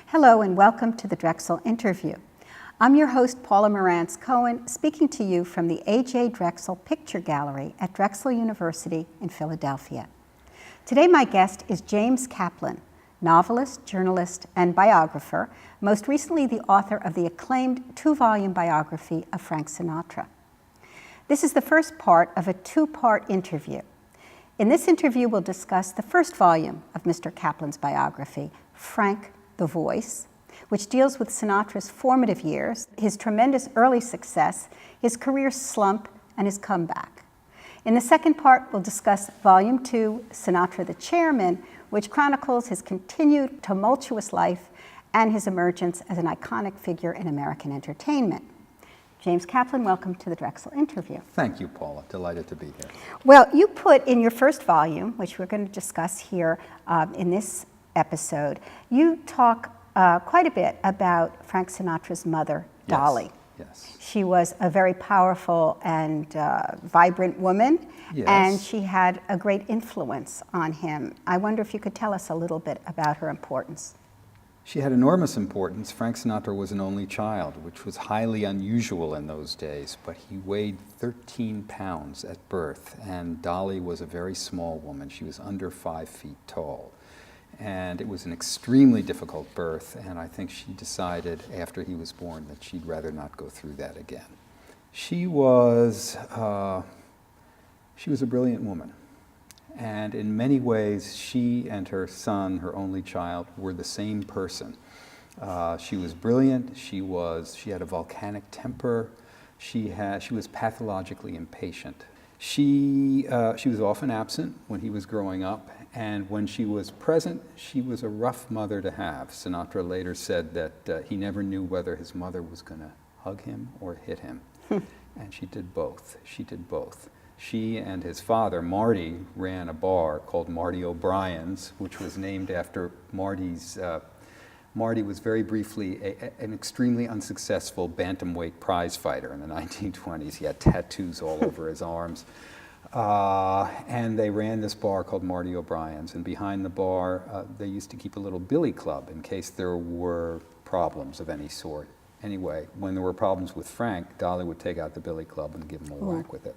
Hello and welcome to the Drexel Interview. I'm your host, Paula Marantz-Cohen, speaking to you from the A.J. Drexel Picture Gallery at Drexel University in Philadelphia. Today my guest is James Kaplan, novelist, journalist, and biographer, most recently the author of the acclaimed two-volume biography of Frank Sinatra. This is the first part of a two-part interview. In this interview, we'll discuss the first volume of Mr. Kaplan's biography, Frank the Voice, which deals with Sinatra's formative years, his tremendous early success, his career slump, and his comeback. In the second part, we'll discuss Volume 2, Sinatra the Chairman, which chronicles his continued tumultuous life and his emergence as an iconic figure in American entertainment. James Kaplan, welcome to the Drexel Interview. Thank you, Paula. Delighted to be here. Well, you put in your first volume, which we're going to discuss here in this episode, you talk quite a bit about Frank Sinatra's mother, Dolly. Yes. She was a very powerful and vibrant woman, Yes. and she had a great influence on him. I wonder if you could tell us a little bit about her importance. She had enormous importance. Frank Sinatra was an only child, which was highly unusual in those days, but he weighed 13 pounds at birth, and Dolly was a very small woman. She was under 5 feet tall. And it was an extremely difficult birth, and I think she decided after he was born that she'd rather not go through that again. She was a brilliant woman, and in many ways she and her son, her only child, were the same person. She was brilliant, she had a volcanic temper, she was pathologically impatient. She was often absent when he was growing up, and when she was present, she was a rough mother to have. Sinatra later said that he never knew whether his mother was going to hug him or hit him. And she did both. She did both. She and his father, Marty, ran a bar called Marty O'Brien's, which was named after Marty's. Marty was very briefly an extremely unsuccessful bantamweight prize fighter in the 1920s. He had tattoos all over his arms. And they ran this bar called Marty O'Brien's, and behind the bar they used to keep a little billy club in case there were problems of any sort. Anyway, when there were problems with Frank, Dolly would take out the billy club and give him a whack with it.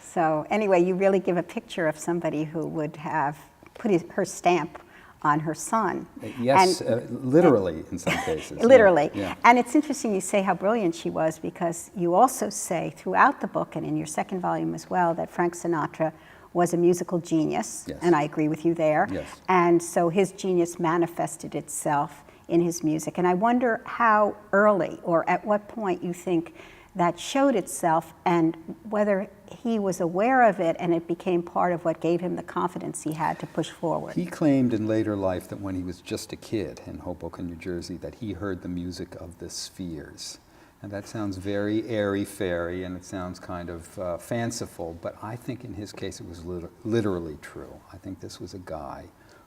So anyway, you really give a picture of somebody who would have put her stamp on her son. Yes, literally in some cases. Literally. Yeah. And it's interesting you say how brilliant she was, because you also say throughout the book and in your second volume as well that Frank Sinatra was a musical genius, Yes. and I agree with you there. Yes. And so his genius manifested itself in his music. And I wonder how early or at what point you think that showed itself, and whether he was aware of it and it became part of what gave him the confidence he had to push forward. He claimed in later life that when he was just a kid in Hoboken, New Jersey, that he heard the music of the spheres. And that sounds very airy-fairy, and it sounds kind of fanciful, but I think in his case it was literally true. I think this was a guy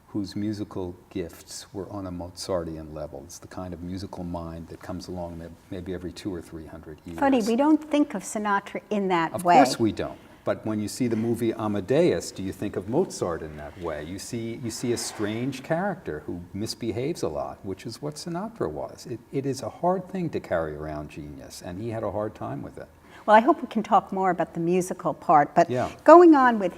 whose musical gifts were on a Mozartian level. It's the kind of musical mind that comes along maybe every 200 or 300 years. Funny, we don't think of Sinatra in that way. Of course we don't. But when you see the movie Amadeus, do you think of Mozart in that way? You see a strange character who misbehaves a lot, which is what Sinatra was. It is a hard thing to carry around genius, and he had a hard time with it. Well, I hope we can talk more about the musical part, but Yeah. going on with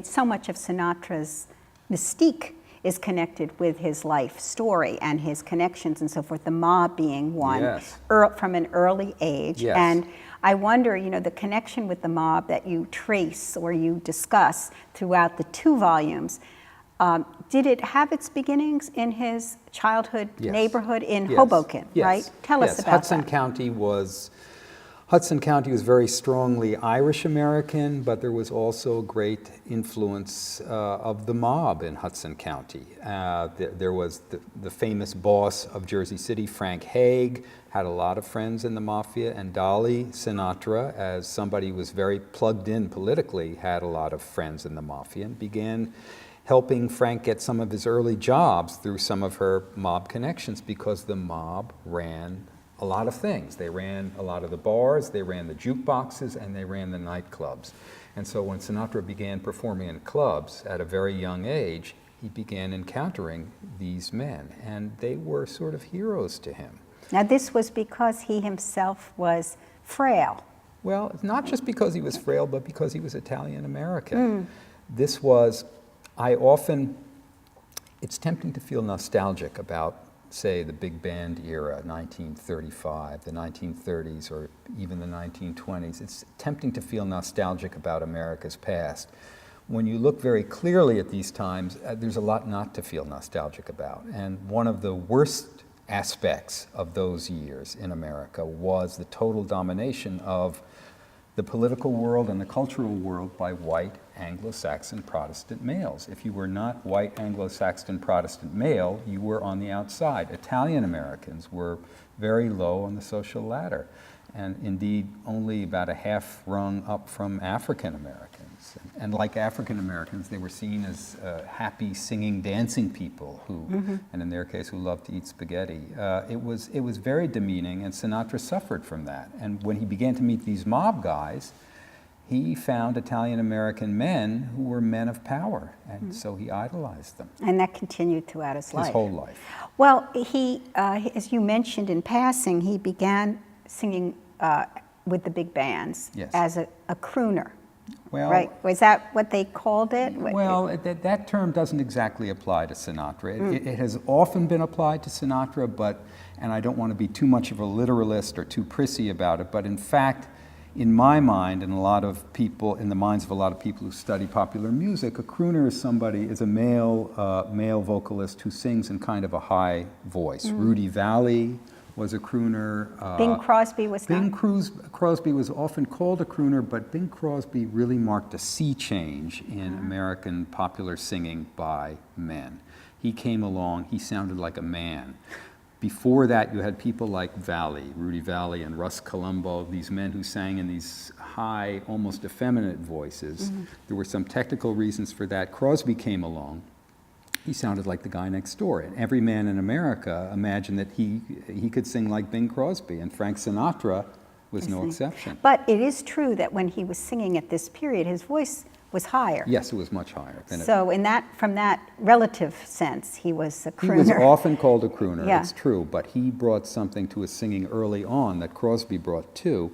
so much of Sinatra's mystique is connected with his life story and his connections and so forth, the mob being one. Yes. From an early age. Yes. And I wonder, the connection with the mob that you trace or you discuss throughout the two volumes, did it have its beginnings in his childhood Yes. neighborhood in Yes. Hoboken, Yes. right? Tell us about Hudson that. Hudson County was very strongly Irish-American, but there was also great influence of the mob in Hudson County. There was the famous boss of Jersey City, Frank Hague, had a lot of friends in the mafia, and Dolly Sinatra, as somebody who was very plugged in politically, had a lot of friends in the mafia and began helping Frank get some of his early jobs through some of her mob connections, because the mob ran a lot of things. They ran a lot of the bars, they ran the jukeboxes, and they ran the nightclubs. And so when Sinatra began performing in clubs at a very young age, he began encountering these men, and they were sort of heroes to him. Now, this was because he himself was frail. Well, not just because he was frail, but because he was Italian-American. This was, it's tempting to feel nostalgic about, say, the big band era, 1935, the 1930s, or even the 1920s. It's tempting to feel nostalgic about America's past. When you look very clearly at these times, there's a lot not to feel nostalgic about. And one of the worst aspects of those years in America was the total domination of the political world and the cultural world by white Anglo-Saxon Protestant males. If you were not white Anglo-Saxon Protestant male, you were on the outside. Italian Americans were very low on the social ladder, and indeed only about a half rung up from African Americans. And like African Americans, they were seen as happy, singing, dancing people who, and in their case, who loved to eat spaghetti. It was very demeaning, and Sinatra suffered from that. And when he began to meet these mob guys, he found Italian-American men who were men of power, and so he idolized them. And that continued throughout his life. His whole life. Well, he, as you mentioned in passing, he began singing with the big bands as a crooner. Well, right? Was that what they called it? Well, that term doesn't exactly apply to Sinatra. It has often been applied to Sinatra, and I don't want to be too much of a literalist or too prissy about it, but in fact, in my mind, and in the minds of a lot of people who study popular music, a crooner is a male vocalist who sings in kind of a high voice. Rudy Vallee was a crooner. Bing Crosby was not? Bing Crosby was often called a crooner, but Bing Crosby really marked a sea change in American popular singing by men. He came along, he sounded like a man. Before that, you had people like Vallee, Rudy Vallee and Russ Columbo, these men who sang in these high, almost effeminate voices. There were some technical reasons for that. Crosby came along. He sounded like the guy next door. And every man in America imagined that he could sing like Bing Crosby, and Frank Sinatra was no exception. But it is true that when he was singing at this period, his voice was higher. Yes, it was much higher. So from that relative sense, he was a crooner. He was often called a crooner, Yeah. It's true, but he brought something to his singing early on that Crosby brought too,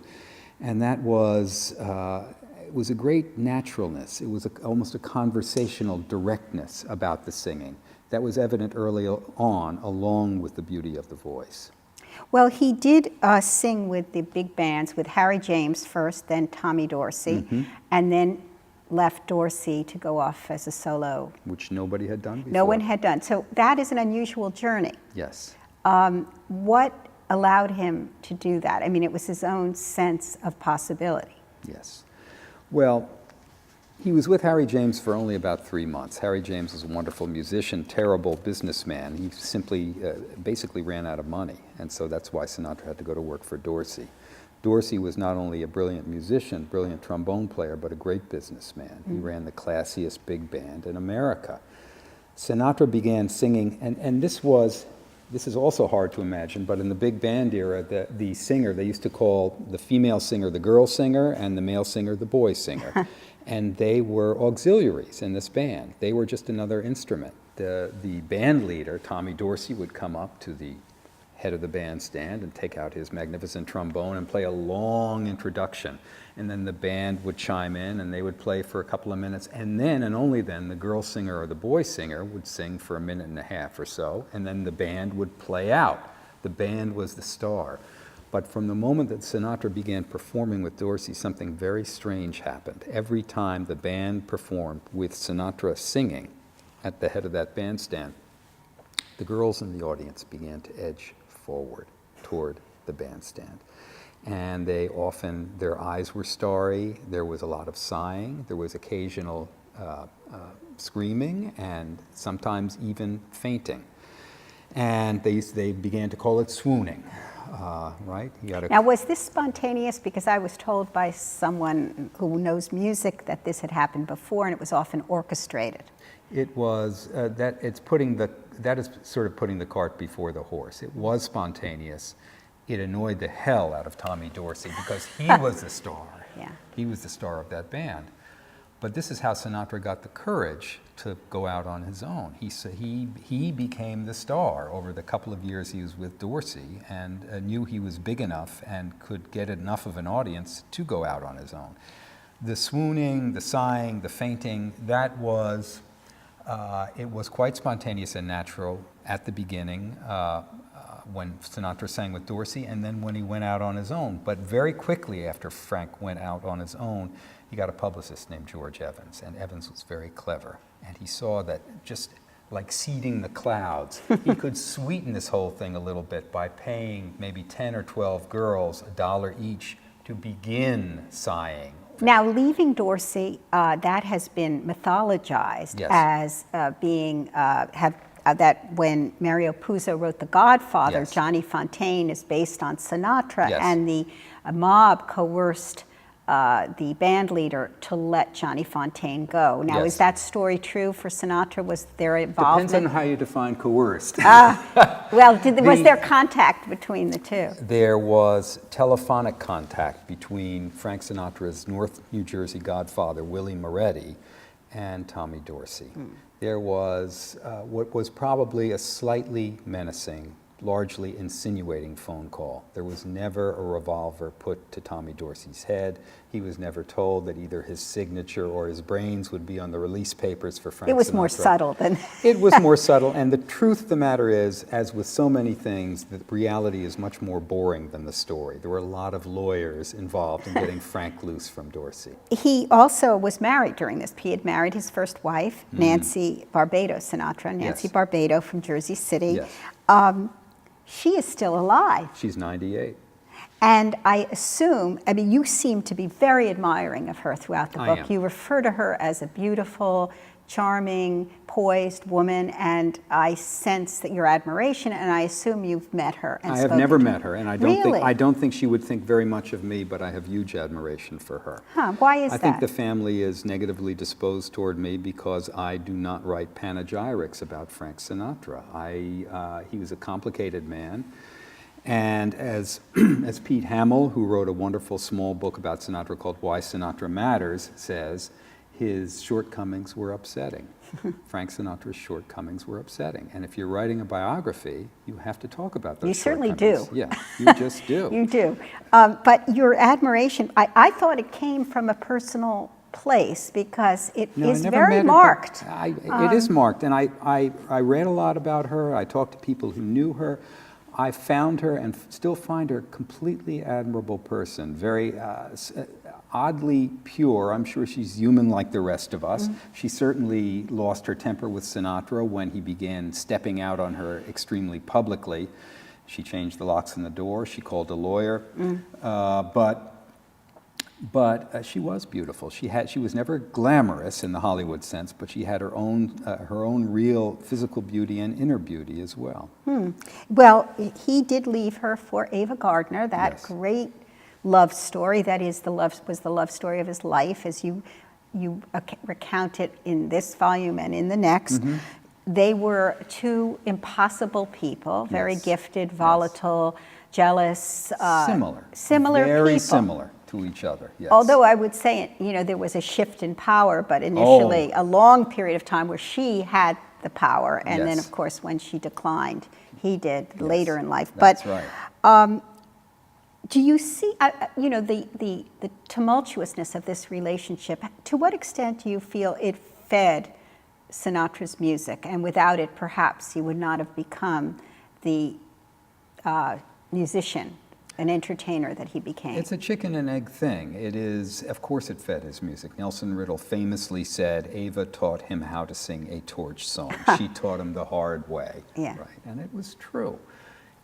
and that was it was a great naturalness. It was almost a conversational directness about the singing that was evident early on, along with the beauty of the voice. Well, he did sing with the big bands, with Harry James first, then Tommy Dorsey, and then left Dorsey to go off as a solo. Which nobody had done before. No one had done. So that is an unusual journey. Yes. What allowed him to do that? I mean, it was his own sense of possibility. Yes. Well, he was with Harry James for only about 3 months. Harry James was a wonderful musician, terrible businessman. He simply, basically ran out of money, and so that's why Sinatra had to go to work for Dorsey. Dorsey was not only a brilliant musician, brilliant trombone player, but a great businessman. He ran the classiest big band in America. Sinatra began singing, and this is also hard to imagine, but in the big band era, the singer, they used to call the female singer the girl singer and the male singer the boy singer. And they were auxiliaries in this band. They were just another instrument. The band leader, Tommy Dorsey, would come up to the head of the bandstand and take out his magnificent trombone and play a long introduction. And then the band would chime in and they would play for a couple of minutes. And then, and only then, the girl singer or the boy singer would sing for a minute and a half or so. And then the band would play out. The band was the star. But from the moment that Sinatra began performing with Dorsey, something very strange happened. Every time the band performed with Sinatra singing at the head of that bandstand, the girls in the audience began to edge forward toward the bandstand. And their eyes were starry, there was a lot of sighing, there was occasional screaming, and sometimes even fainting. And they began to call it swooning, right? Now, was this spontaneous? Because I was told by someone who knows music that this had happened before, and it was often orchestrated. It was, that is sort of putting the cart before the horse. It was spontaneous. It annoyed the hell out of Tommy Dorsey because he was the star. Yeah. He was the star of that band. But this is how Sinatra got the courage to go out on his own. He became the star over the couple of years he was with Dorsey, and knew he was big enough and could get enough of an audience to go out on his own. The swooning, the sighing, the fainting, that was, it was quite spontaneous and natural at the beginning, when Sinatra sang with Dorsey, and then when he went out on his own. But very quickly after Frank went out on his own, he got a publicist named George Evans, and Evans was very clever. And he saw that just like seeding the clouds, he could sweeten this whole thing a little bit by paying maybe 10 or 12 girls $1 each to begin sighing. Now, leaving Dorsey, that has been mythologized Yes. as being, that when Mario Puzo wrote The Godfather, Yes. Johnny Fontane is based on Sinatra, Yes. and the mob coerced the band leader to let Johnny Fontane go. Now, Yes. is that story true for Sinatra? Was there involvement? Depends on how you define coerced. Well, was there contact between the two? There was telephonic contact between Frank Sinatra's North New Jersey godfather, Willie Moretti, and Tommy Dorsey. There was what was probably a slightly menacing, largely insinuating phone call. There was never a revolver put to Tommy Dorsey's head. He was never told that either his signature or his brains would be on the release papers for Frank Sinatra. It was more subtle than... It was more subtle, and the truth of the matter is, as with so many things, the reality is much more boring than the story. There were a lot of lawyers involved in getting Frank loose from Dorsey. He also was married during this. He had married his first wife, Nancy Barbado Sinatra, Nancy Yes. Barbado from Jersey City. Yes. She is still alive. She's 98. And I assume, I mean, you seem to be very admiring of her throughout the I book. am. You refer to her as a beautiful, charming, poised woman, and I sense that your admiration, and I assume you've met her and I have spoken never to met her, and I don't think she would think very much of me, but I have huge admiration for her. Huh, why is I that? think the family is negatively disposed toward me because I do not write panegyrics about Frank Sinatra. He was a complicated man, and as Pete Hamill, who wrote a wonderful small book about Sinatra called Why Sinatra Matters, says, his shortcomings were upsetting. Frank Sinatra's shortcomings were upsetting. And if you're writing a biography, you have to talk about those You certainly shortcomings. do. Yeah, you just do. You do. But your admiration, I thought it came from a personal place because it is very marked. It is marked, and I read a lot about her. I talked to people who knew her. I found her and still find her a completely admirable person, very oddly pure. I'm sure she's human like the rest of us. She certainly lost her temper with Sinatra when he began stepping out on her extremely publicly. She changed the locks in the door. She called a lawyer. But she was beautiful. She was never glamorous in the Hollywood sense, but she had her own real physical beauty and inner beauty as well. Well, he did leave her for Ava Gardner, that Yes. great love story. That was the love story of his life, as you recount it in this volume and in the next. They were two impossible people, very Yes. gifted, volatile, jealous, Similar. Very people. similar to each other, yes. Although I would say, there was a shift in power, but initially a long period of time where she had the power, and then Yes. of course when she declined, he did later in life. That's But right. do you see, the tumultuousness of this relationship? To what extent do you feel it fed Sinatra's music, and without it, perhaps he would not have become the musician, an entertainer that he became? It's a chicken and egg thing. It is, of course it fed his music. Nelson Riddle famously said, Ava taught him how to sing a torch song. She taught him the hard way. Yeah. Right. And it was true.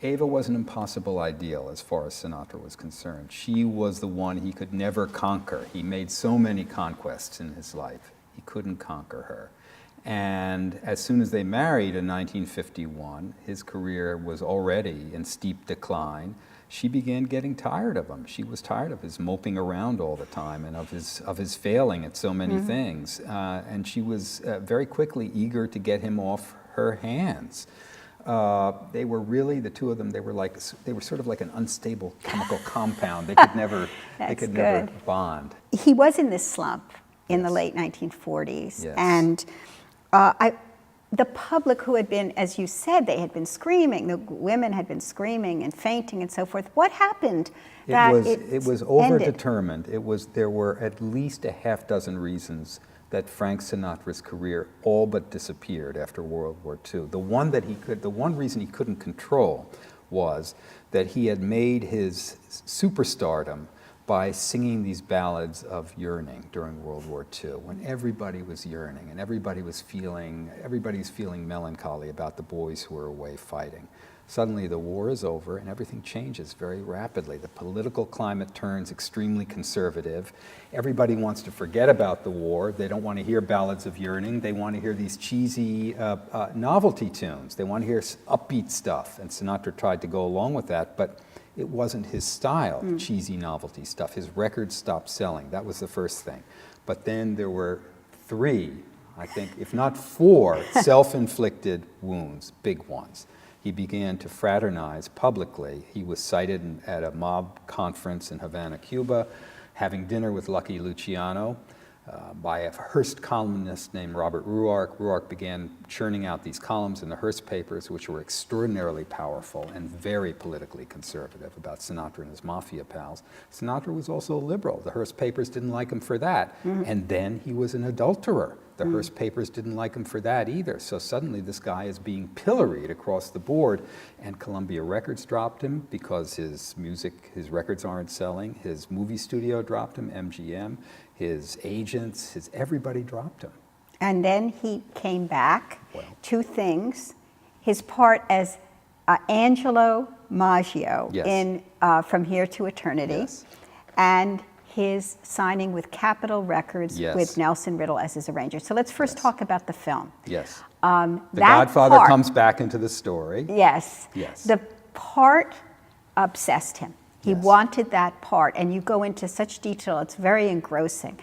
Ava was an impossible ideal as far as Sinatra was concerned. She was the one he could never conquer. He made so many conquests in his life. He couldn't conquer her. And as soon as they married in 1951, his career was already in steep decline. She began getting tired of him. She was tired of his moping around all the time and of his failing at so many things. And she was very quickly eager to get him off her hands. They were really, the two of them, they were sort of like an unstable chemical compound. They could never bond. He was in this slump in the Yes. late 1940s. Yes. And the public who had been, as you said, they had been screaming, the women had been screaming and fainting and so forth. What happened that It was overdetermined. There were at least a half dozen reasons that Frank Sinatra's career all but disappeared after World War II. The one reason he couldn't control was that he had made his superstardom by singing these ballads of yearning during World War II, when everybody was yearning and everybody was feeling melancholy about the boys who were away fighting. Suddenly the war is over and everything changes very rapidly. The political climate turns extremely conservative. Everybody wants to forget about the war. They don't want to hear ballads of yearning. They want to hear these cheesy novelty tunes. They want to hear upbeat stuff. And Sinatra tried to go along with that, but it wasn't his style, cheesy novelty stuff. His records stopped selling. That was the first thing. But then there were 3, I think, if not 4, self-inflicted wounds, big ones. He began to fraternize publicly. He was cited at a mob conference in Havana, Cuba, having dinner with Lucky Luciano by a Hearst columnist named Robert Ruark. Ruark began churning out these columns in the Hearst papers, which were extraordinarily powerful and very politically conservative about Sinatra and his mafia pals. Sinatra was also a liberal. The Hearst papers didn't like him for that. And then he was an adulterer. The Hearst papers didn't like him for that either. So suddenly this guy is being pilloried across the board, and Columbia Records dropped him because his records aren't selling. His movie studio dropped him, MGM. His agents, everybody dropped him. And then he came back. Well. 2 things. His part as Angelo Maggio Yes. in From Here to Eternity. Yes. And his signing with Capitol Records Yes. with Nelson Riddle as his arranger. So let's first talk about the film. Yes. The The Godfather comes back into the story. Yes. Yes. The part obsessed him. He Yes. wanted that part, and you go into such detail, it's very engrossing,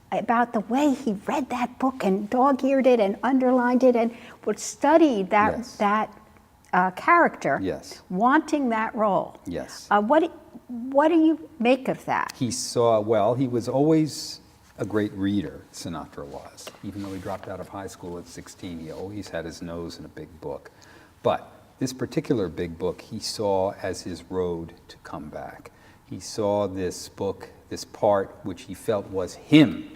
about the way he read that book and dog-eared it and underlined it and would study that, Yes. character, Yes. wanting that role. Yes. What do you make of that? He was always a great reader, Sinatra was. Even though he dropped out of high school at 16, he always had his nose in a big book. But this particular big book he saw as his road to come back. He saw this book, this part which he felt was him.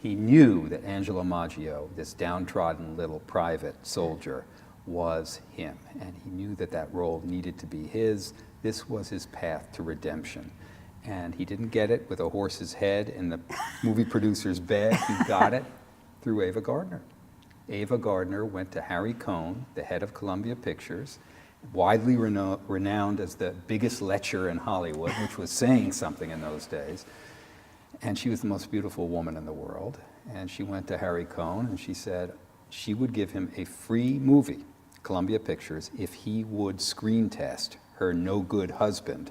He knew that Angelo Maggio, this downtrodden little private soldier, was him. And he knew that that role needed to be his. This was his path to redemption. And he didn't get it with a horse's head in the movie producer's bed. He got it through Ava Gardner. Ava Gardner went to Harry Cohn, the head of Columbia Pictures, widely renowned as the biggest lecher in Hollywood, which was saying something in those days. And she was the most beautiful woman in the world. And she went to Harry Cohn and she said she would give him a free movie, Columbia Pictures, if he would screen test her no-good husband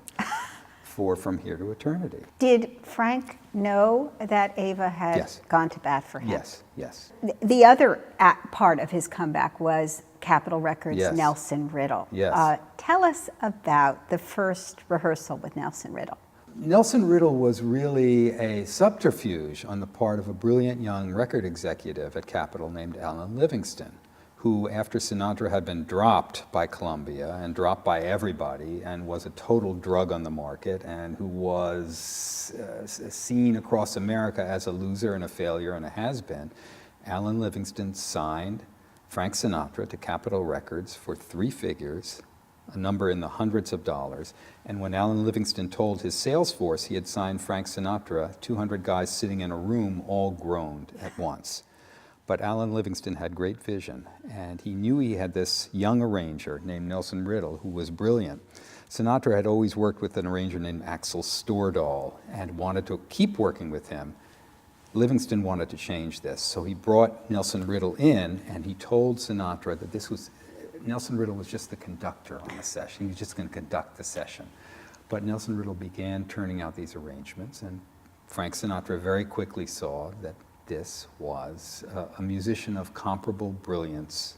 for From Here to Eternity. Did Frank know that Ava had Yes. gone to bat for him? Yes, yes. The other part of his comeback was Capitol Records' Yes. Nelson Riddle. Yes. Tell us about the first rehearsal with Nelson Riddle. Nelson Riddle was really a subterfuge on the part of a brilliant young record executive at Capitol named Alan Livingston, who, after Sinatra had been dropped by Columbia and dropped by everybody and was a total drug on the market and who was seen across America as a loser and a failure and a has-been, Alan Livingston signed Frank Sinatra to Capitol Records for 3 figures, a number in the hundreds of dollars. And when Alan Livingston told his sales force he had signed Frank Sinatra, 200 guys sitting in a room all groaned at once. But Alan Livingston had great vision, and he knew he had this young arranger named Nelson Riddle, who was brilliant. Sinatra had always worked with an arranger named Axel Stordahl and wanted to keep working with him. Livingston wanted to change this, so he brought Nelson Riddle in, and he told Sinatra that Nelson Riddle was just the conductor on the session. He was just going to conduct the session. But Nelson Riddle began turning out these arrangements, and Frank Sinatra very quickly saw that this was a musician of comparable brilliance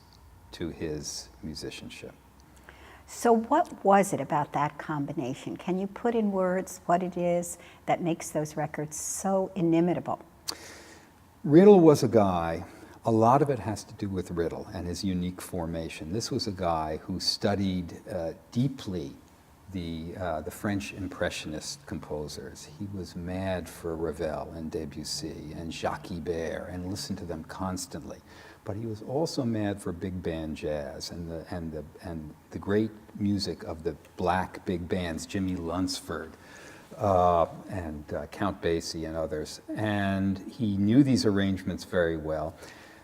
to his musicianship. So what was it about that combination? Can you put in words what it is that makes those records so inimitable? Riddle was a guy, a lot of it has to do with Riddle and his unique formation. This was a guy who studied deeply the French Impressionist composers. He was mad for Ravel and Debussy and Jacques Ibert and listened to them constantly. But he was also mad for big band jazz and the great music of the black big bands, Jimmy Lunsford and Count Basie and others. And he knew these arrangements very well.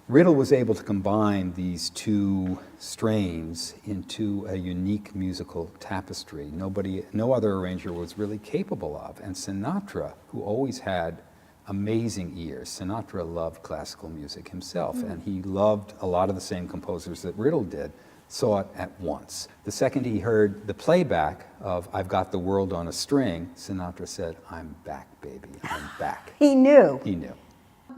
Riddle was able to combine these two strains into a unique musical tapestry no other arranger was really capable of. And Sinatra, who always had amazing ears, Sinatra loved classical music himself, and he loved a lot of the same composers that Riddle did, saw it at once. The second he heard the playback of I've Got the World on a String, Sinatra said, I'm back, baby, I'm back. He knew. He knew.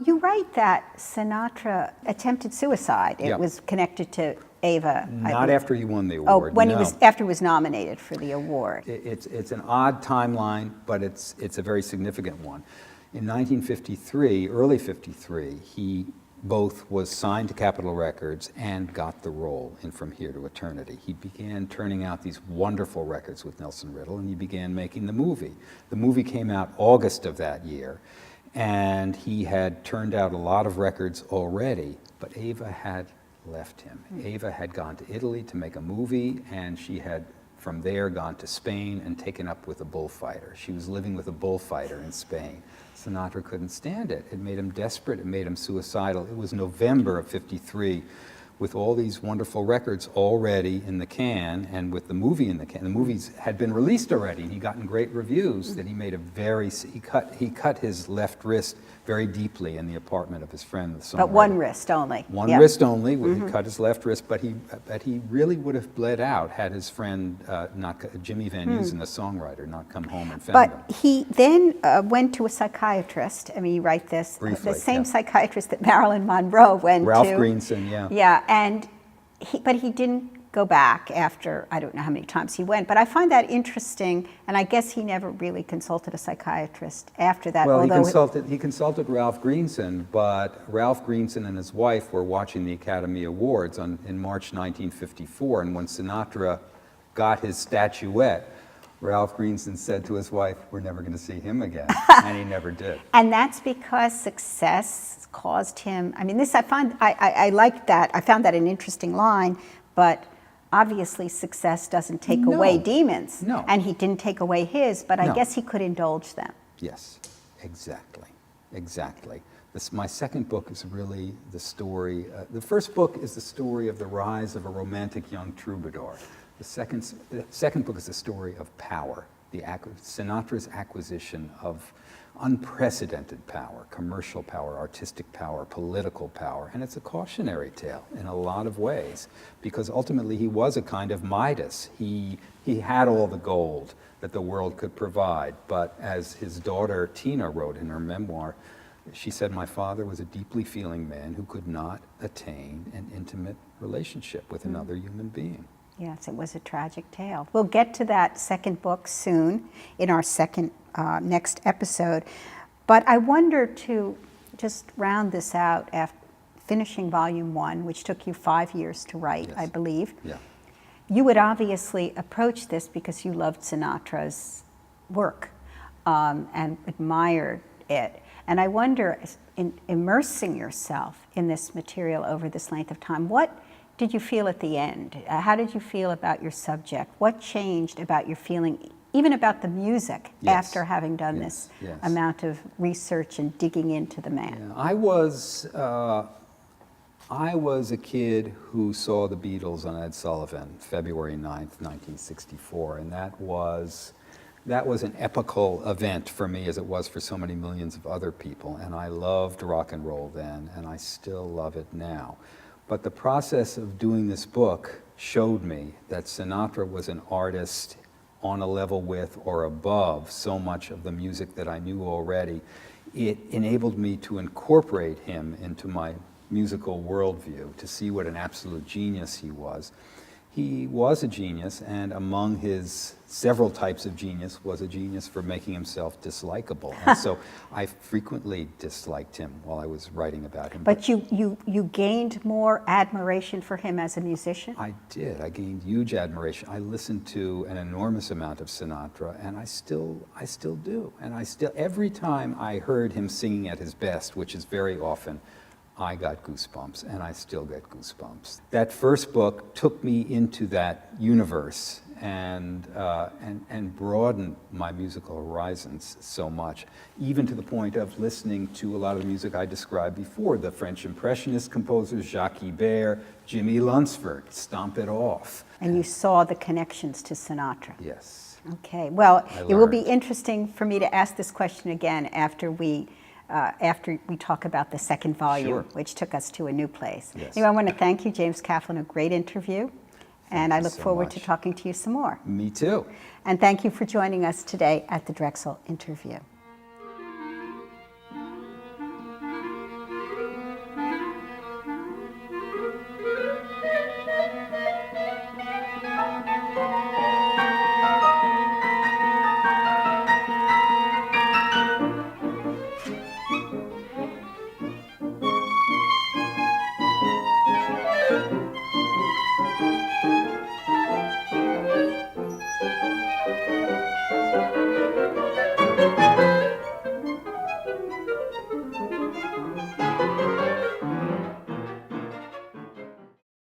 You write that Sinatra attempted suicide. It Yep. was connected to Ava. Not after he won the Oh, award, when no. after he was nominated for the award. It's an odd timeline, but it's a very significant one. In 1953, early 53, he both was signed to Capitol Records and got the role in From Here to Eternity. He began turning out these wonderful records with Nelson Riddle, and he began making the movie. The movie came out August of that year, and he had turned out a lot of records already, but Ava had left him. Ava had gone to Italy to make a movie, and she had from there gone to Spain and taken up with a bullfighter. She was living with a bullfighter in Spain. Sinatra couldn't stand it. It made him desperate. It made him suicidal. It was November of '53, with all these wonderful records already in the can and with the movie in the can. The movies had been released already, and he'd gotten great reviews that he made he cut his left wrist very deeply in the apartment of his friend, the songwriter. But one wrist only. One Yep. wrist only. He cut his left wrist, but he really would have bled out had his friend Jimmy Van Heusen, the songwriter, not come home and found him. But he then went to a psychiatrist. I mean, you write this. Briefly, the same yeah. psychiatrist that Marilyn Monroe went Ralph to. Greenson, yeah. Yeah, and but he didn't go back after, I don't know how many times he went, but I find that interesting, and I guess he never really consulted a psychiatrist after that. Well, although he consulted Ralph Greenson, but Ralph Greenson and his wife were watching the Academy Awards in March 1954, and when Sinatra got his statuette, Ralph Greenson said to his wife, "We're never going to see him again," and he never did. And that's because success caused him, I mean, I liked that, I found that an interesting line, but obviously success doesn't take away demons. No. And he didn't take away his, but I No. guess he could indulge them. Yes, exactly. My second book is really the story. The first book is the story of the rise of a romantic young troubadour. The second book is the story of power, Sinatra's acquisition of unprecedented power, commercial power, artistic power, political power, and it's a cautionary tale in a lot of ways, because ultimately he was a kind of Midas. He had all the gold that the world could provide, but as his daughter Tina wrote in her memoir, she said, "My father was a deeply feeling man who could not attain an intimate relationship with another human being." Yes, it was a tragic tale. We'll get to that second book soon in our next episode. But I wonder, to just round this out, after finishing volume 1, which took you 5 years to write, Yes. I believe, Yeah. you would obviously approach this because you loved Sinatra's work and admired it. And I wonder, in immersing yourself in this material over this length of time, what did you feel at the end? How did you feel about your subject? What changed about your feeling, even about the music, Yes. after having done this amount of research and digging into the man? Yeah, I was a kid who saw the Beatles on Ed Sullivan, February 9th, 1964, and that was an epical event for me, as it was for so many millions of other people, and I loved rock and roll then, and I still love it now. But the process of doing this book showed me that Sinatra was an artist on a level with or above so much of the music that I knew already. It enabled me to incorporate him into my musical worldview, to see what an absolute genius he was. He was a genius, and among his several types of genius was a genius for making himself dislikable. And so I frequently disliked him while I was writing about him. But you gained more admiration for him as a musician? I did. I gained huge admiration. I listened to an enormous amount of Sinatra, and I still do. And every time I heard him singing at his best, which is very often, I got goosebumps, and I still get goosebumps. That first book took me into that universe and broadened my musical horizons so much, even to the point of listening to a lot of the music I described before, the French Impressionist composers, Jacques Ibert, Jimmy Lunceford, Stomp It Off. And you saw the connections to Sinatra? Yes. Okay, well, it will be learned. interesting for me to ask this question again after we talk about the second volume, Sure. which took us to a new place. Yes. Anyway, I want to thank you, James Kaplan, a great interview, and I you look so forward to much. talking to you some more. Me too. And thank you for joining us today at the Drexel Interview.